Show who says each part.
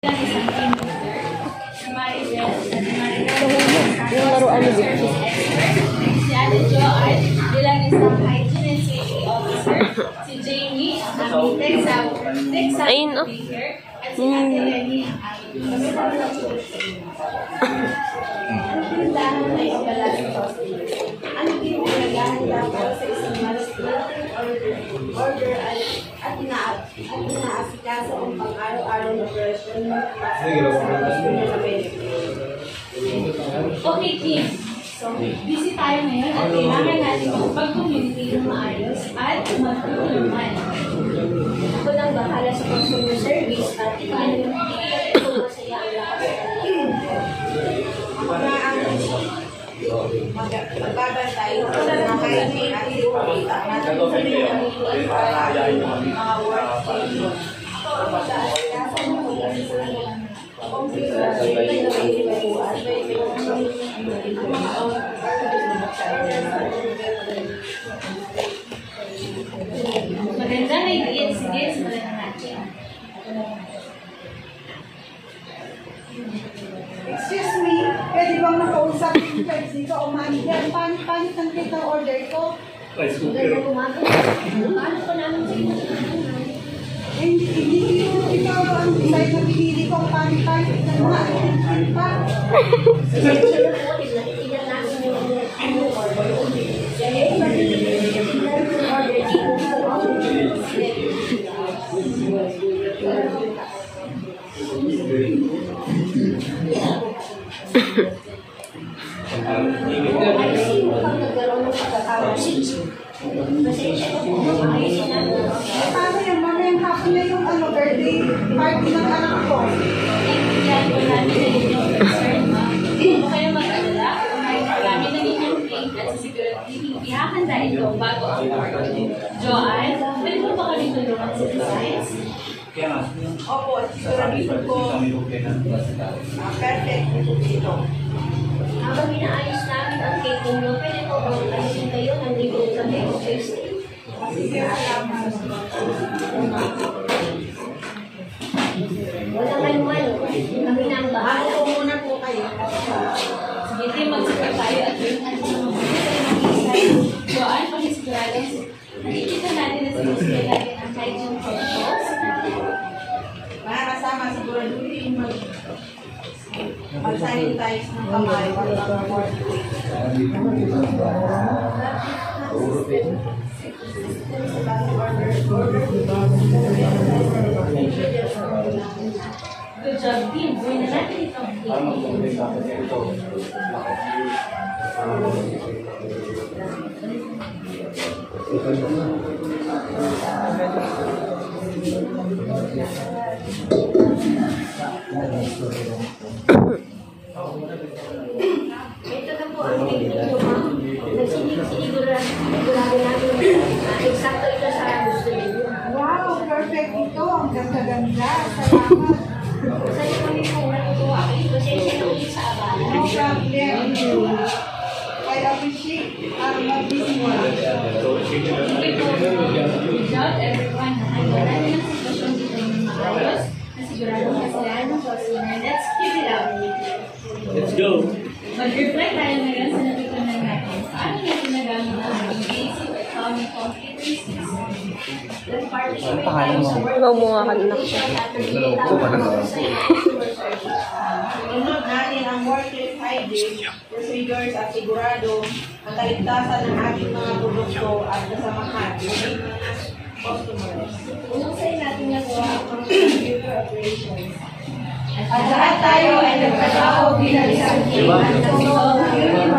Speaker 1: bilang isang team leader, si Maribel at si Maribel
Speaker 2: Yung laruan ni Vicky.
Speaker 1: si Ate Jo ay bilang isang hygiene and safety officer, si Jamie ang aming tech speaker, at si Ate Lenny ang aming tindahan na ibalas ito. Ang ginagahan dapat sa isang order at inaasikaso ang pang-araw-araw na version Okay, team. So, busy tayo ngayon at kailangan natin magpag-communicate ng maayos at magtutulungan. Ako nang bahala sa customer service at ikaw masaya ang lakas magbabantay sa mga hygiene at security at natin sabihin ang mga workstation. Ako ang mag-aasikaso ng computer, magandang idea. Sige, simulan na natin.
Speaker 3: Excuse me, pwede bang makausap yung guys dito o manager? Paano ang kita order ko?
Speaker 1: Paano ko namin sa inyo?
Speaker 3: Hindi ikaw ang design na pinili ko. Paano pa? Paano yan? Mamayang hapon na yung birthday party ng anak ko.
Speaker 1: Yan po namin sa inyo, sir. Kung kayo mag-alala, kahit marami na inyong cake at siguraduhin ihahanda ito bago ang party. Joanne, pwede mo ba kami tulungan sa designs?
Speaker 3: Opo, siguraduhin ko. Perfect. Ito.
Speaker 1: Habang inaayos namin ang cake ninyo, pwede mo ba ayusin kayo ng libre kami o Thursday?
Speaker 3: Sige, salamat.
Speaker 1: Wala kayong malo. Kami na ang bahala.
Speaker 3: Ako muna po kayo.
Speaker 1: Sige, team, magsipa tayo at yun ang Joanne, pag-isigurado. Nakikita natin na sinusunod natin ang hygiene protocols.
Speaker 3: Para kasama, siguraduhin mag-sanitize ng kamay.
Speaker 1: Good job, team. Gawin na natin ito. Ito na po ang video, ma'am. Sigurado namin eksakto ito sa gusto niyo.
Speaker 3: Wow, perfect ito. Ang ganda-ganda. Salamat.
Speaker 1: Sa'yo kami po natutuwa. Pasensya na ulit sa abala.
Speaker 3: No problem. I appreciate our mag-business.
Speaker 1: Good job, everyone. Handa natin ang sitwasyon dito ng maayos. Nasigurado na sila ng customer. Let's keep it up.
Speaker 4: Let's go!
Speaker 1: Mag-reflect tayo ngayon sa natutunan natin. Paano niya ginagamit ang maging basic accounting computer systems?
Speaker 2: Ikaw mo nga kanina ko siya.
Speaker 3: Sunod natin ang workplace hygiene procedures at sigurado ang kaligtasan ng ating mga produkto at kasamahan ng mga customers.
Speaker 1: Unang sa'yo natin nagawa ang computer operations.
Speaker 3: At lahat tayo ay nagtrabaho bilang isang team at nagsulong ng